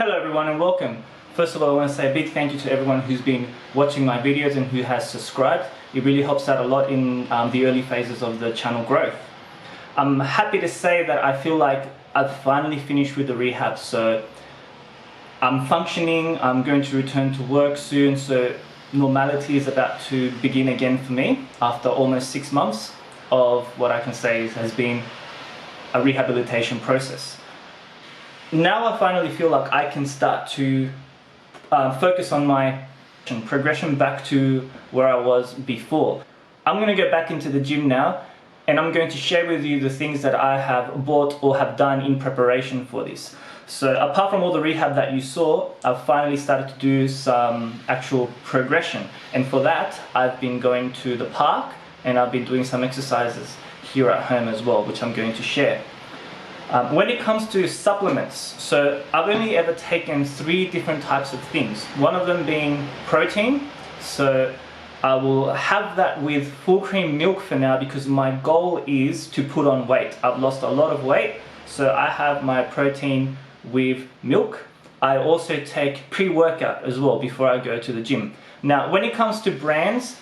Hello everyone and welcome. First of all, I want to say a big thank you to everyone who's been watching my videos and who has subscribed. It really helps out a lot in the early phases of the channel growth. I'm happy to say that I feel like I've finally finished with the rehab, so I'm functioning. I'm going to return to work soon, so normality is about to begin again for me after almost 6 months of what I can say has been a rehabilitation process. Now I finally feel like I can start to focus on my progression back to where I was before. I'm going to go back into the gym now, and I'm going to share with you the things that I have bought or have done in preparation for this. So apart from all the rehab that you saw, I've finally started to do some actual progression, and for that I've been going to the park and I've been doing some exercises here at home as well, which I'm going to share. When it comes to supplements, so I've only ever taken 3 different types of things. One of them being protein, so I will have that with full cream milk for now because my goal is to put on weight. I've lost a lot of weight, so I have my protein with milk. I also take pre-workout as well before I go to the gym. Now when it comes to brands,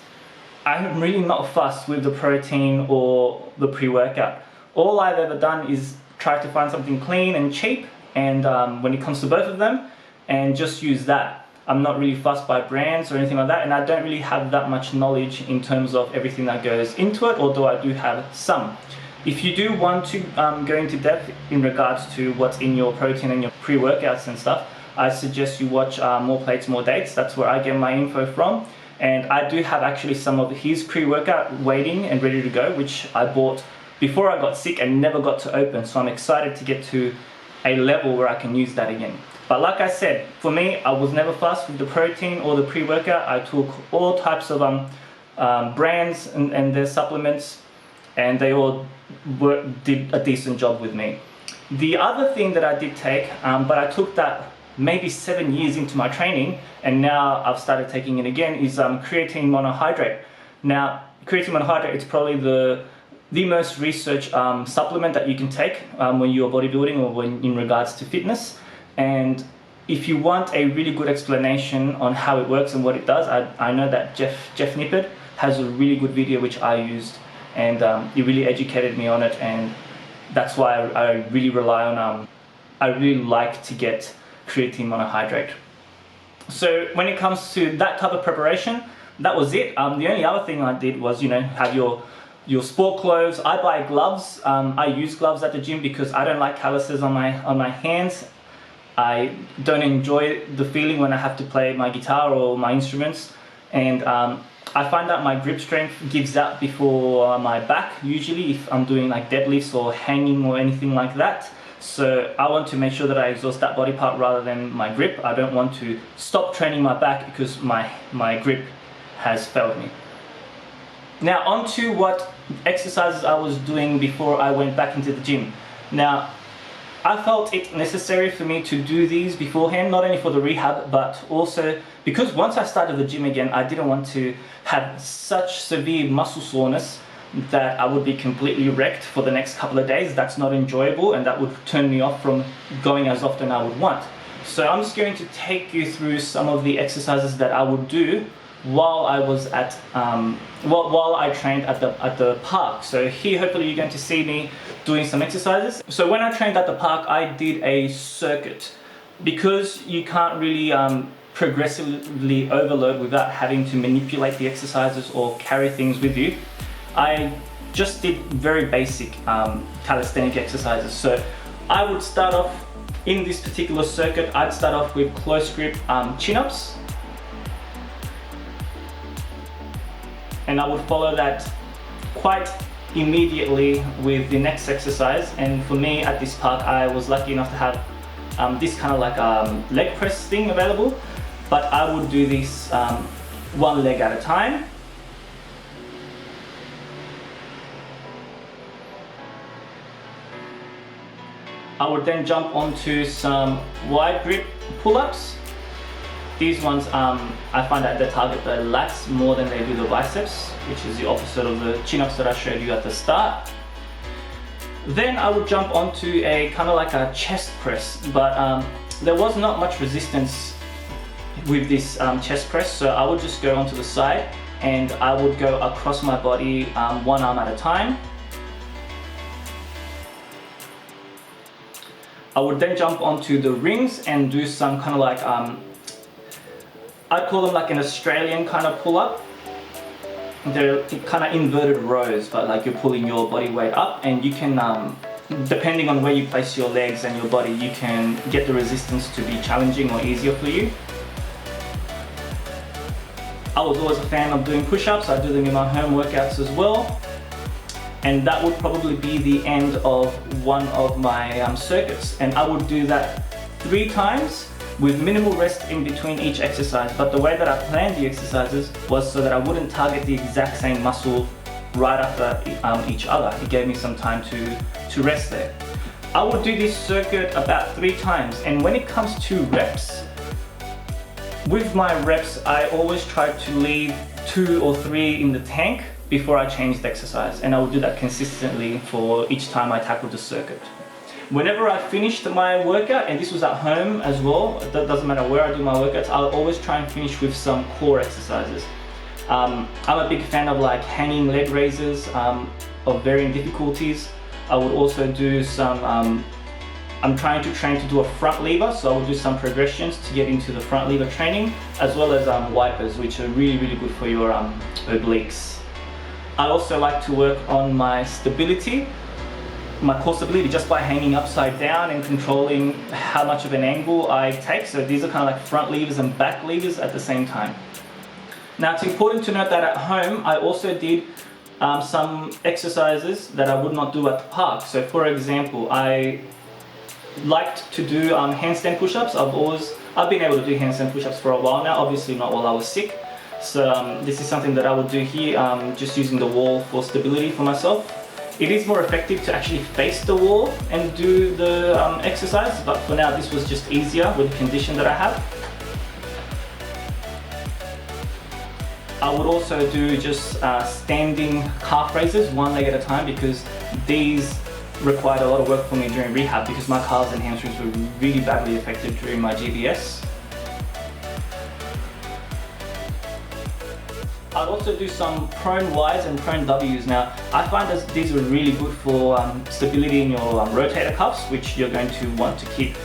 I'm really not fussed with the protein or the pre-workout. All I've ever done is try to find something clean and cheap, and when it comes to both of them, and just use that. I'm not really fussed by brands or anything like that, and I don't really have that much knowledge in terms of everything that goes into it, although I do have some. If you do want to go into depth in regards to what's in your protein and your pre-workouts and stuff, I suggest you watch More Plates, More Dates. That's where I get my info from, and I do have actually some of his pre-workout waiting and ready to go, which I bought before I got sick and never got to open, so I'm excited to get to a level where I can use that again. But like I said, for me, I was never fussed with the protein or the pre-workout. I took all types of brands and their supplements, and they all did a decent job with me. The other thing that I did take, but I took that maybe 7 years into my training, and now I've started taking it again, is creatine monohydrate. Now, creatine monohydrate is probably the most researched supplement that you can take when you're bodybuilding or when in regards to fitness. And if you want a really good explanation on how it works and what it does, I know that Jeff Nippard has a really good video which I used, and he really educated me on it, and that's why I really rely on, I really like to get creatine monohydrate. So when it comes to that type of preparation, that was it. The only other thing I did was, have your sport clothes. I buy gloves. I use gloves at the gym because I don't like calluses on my hands. I don't enjoy the feeling when I have to play my guitar or my instruments, and I find that my grip strength gives out before my back, usually if I'm doing like deadlifts or hanging or anything like that. So I want to make sure that I exhaust that body part rather than my grip. I don't want to stop training my back because my grip has failed me. Now on to what exercises I was doing before I went back into the gym. Now I felt it necessary for me to do these beforehand, not only for the rehab but also because once I started the gym again, I didn't want to have such severe muscle soreness that I would be completely wrecked for the next couple of days. That's not enjoyable, and that would turn me off from going as often I would want. So I'm just going to take you through some of the exercises that I would do while I was at while I trained at the park. So here hopefully you're going to see me doing some exercises. So when I trained at the park, I did a circuit because you can't really progressively overload without having to manipulate the exercises or carry things with you. I just did very basic calisthenic exercises. So I would start off in this particular circuit. I'd start off with close grip chin-ups, and I would follow that quite immediately with the next exercise. And for me at this park, I was lucky enough to have this kind of like leg press thing available, but I would do this one leg at a time. I would then jump onto some wide grip pull-ups. These ones, I find that they target the lats more than they do the biceps, which is the opposite of the chin-ups that I showed you at the start. Then I would jump onto a kind of like a chest press, but there was not much resistance with this chest press, so I would just go onto the side and I would go across my body one arm at a time. I would then jump onto the rings and do some kind of like, I'd call them like an Australian kind of pull-up. They're kind of inverted rows, but like you're pulling your body weight up, and you can, depending on where you place your legs and your body, you can get the resistance to be challenging or easier for you. I was always a fan of doing push-ups. I do them in my home workouts as well. And that would probably be the end of one of my circuits. And I would do that 3 times with minimal rest in between each exercise. But the way that I planned the exercises was so that I wouldn't target the exact same muscle right after each other. It gave me some time to rest there. I would do this circuit about 3 times. And when it comes to reps, with my reps, I always try to leave 2 or 3 in the tank before I change the exercise, and I would do that consistently for each time I tackled the circuit. Whenever I finished my workout, and this was at home as well, it doesn't matter where I do my workouts, I'll always try and finish with some core exercises. I'm a big fan of like hanging leg raises of varying difficulties. I would also do some, I'm trying to train to do a front lever, so I will do some progressions to get into the front lever training, as well as wipers, which are really, really good for your obliques. I also like to work on my stability, my core stability, just by hanging upside down and controlling how much of an angle I take. So these are kind of like front levers and back levers at the same time. Now it's important to note that at home, I also did some exercises that I would not do at the park. So for example, I liked to do handstand push-ups. I've been able to do handstand push-ups for a while now, obviously not while I was sick. So this is something that I would do here, just using the wall for stability for myself. It is more effective to actually face the wall and do the exercise, but for now this was just easier with the condition that I have. I would also do just standing calf raises, one leg at a time, because these required a lot of work for me during rehab because my calves and hamstrings were really badly affected during my GBS. I'd also do some prone Ys and prone Ws. Now, I find that these are really good for stability in your rotator cuffs, which you're going to want to keep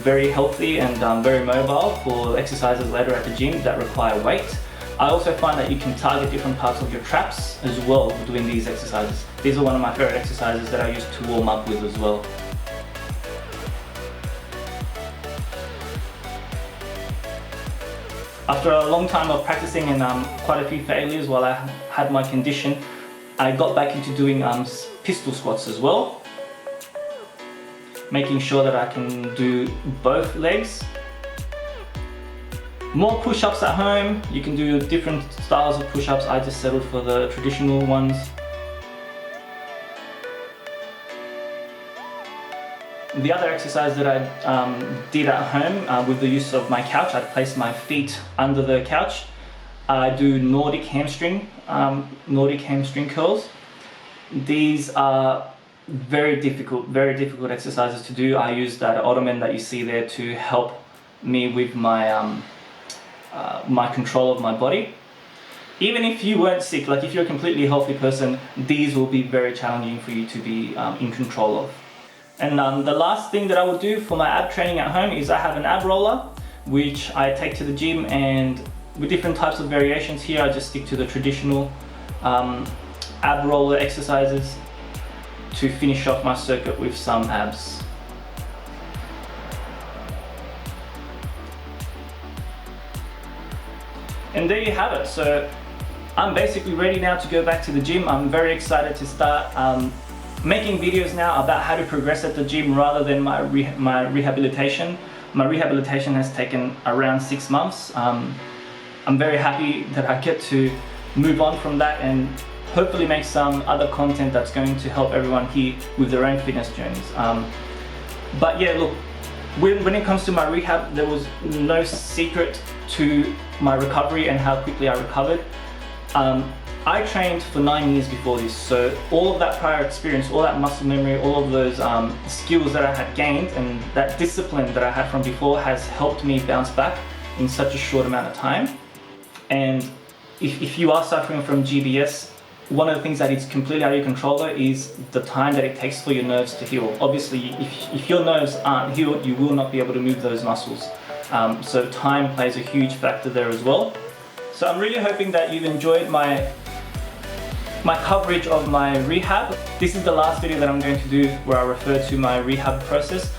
very healthy and very mobile for exercises later at the gym that require weight. I also find that you can target different parts of your traps as well doing these exercises. These are one of my favorite exercises that I use to warm up with as well. After a long time of practicing and quite a few failures while I had my condition, I got back into doing pistol squats as well, making sure that I can do both legs. More push-ups at home. You can do different styles of push-ups. I just settled for the traditional ones. The other exercise that I did at home with the use of my couch, I'd place my feet under the couch. I do Nordic hamstring curls. These are very difficult exercises to do. I use that ottoman that you see there to help me with my my control of my body. Even if you weren't sick, like if you're a completely healthy person, these will be very challenging for you to be in control of. And the last thing that I would do for my ab training at home is I have an ab roller, which I take to the gym, and with different types of variations here, I just stick to the traditional ab roller exercises to finish off my circuit with some abs. And there you have it. So I'm basically ready now to go back to the gym. I'm very excited to start making videos now about how to progress at the gym rather than my rehabilitation. My rehabilitation has taken around 6 months. I'm very happy that I get to move on from that and hopefully make some other content that's going to help everyone here with their own fitness journeys. But yeah, look, when it comes to my rehab, there was no secret to my recovery and how quickly I recovered. I trained for 9 years before this, so all of that prior experience, all that muscle memory, all of those skills that I had gained and that discipline that I had from before has helped me bounce back in such a short amount of time. And if you are suffering from GBS, one of the things that is completely out of your control though is the time that it takes for your nerves to heal. Obviously, if your nerves aren't healed, you will not be able to move those muscles. So time plays a huge factor there as well. So I'm really hoping that you've enjoyed my coverage of my rehab. This is the last video that I'm going to do where I refer to my rehab process.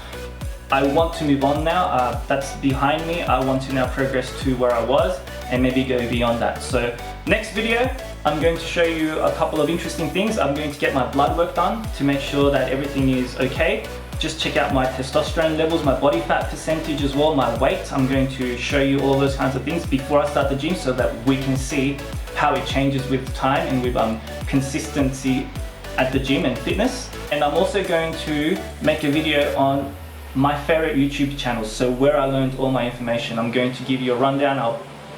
I want to move on now. That's behind me. I want to now progress to where I was and maybe go beyond that. So next video, I'm going to show you a couple of interesting things. I'm going to get my blood work done to make sure that everything is okay. Just check out my testosterone levels, my body fat percentage as well, my weight. I'm going to show you all those kinds of things before I start the gym so that we can see how it changes with time and with consistency at the gym and fitness. And I'm also going to make a video on my favorite YouTube channels, so where I learned all my information. I'm going to give you a rundown.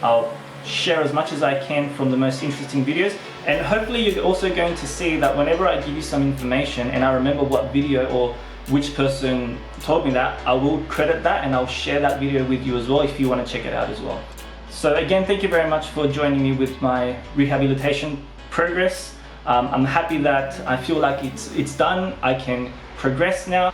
I'll share as much as I can from the most interesting videos, and hopefully you're also going to see that whenever I give you some information and I remember what video or which person told me that, I will credit that and I'll share that video with you as well if you want to check it out as well. So again, thank you very much for joining me with my rehabilitation progress. I'm happy that I feel like it's done. I can progress now.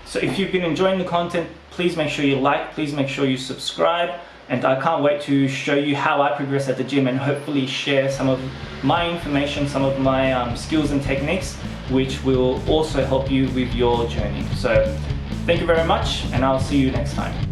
So if you've been enjoying the content, please make sure you like, please make sure you subscribe, and I can't wait to show you how I progress at the gym and hopefully share some of my information, some of my skills and techniques, which will also help you with your journey. So thank you very much, and I'll see you next time.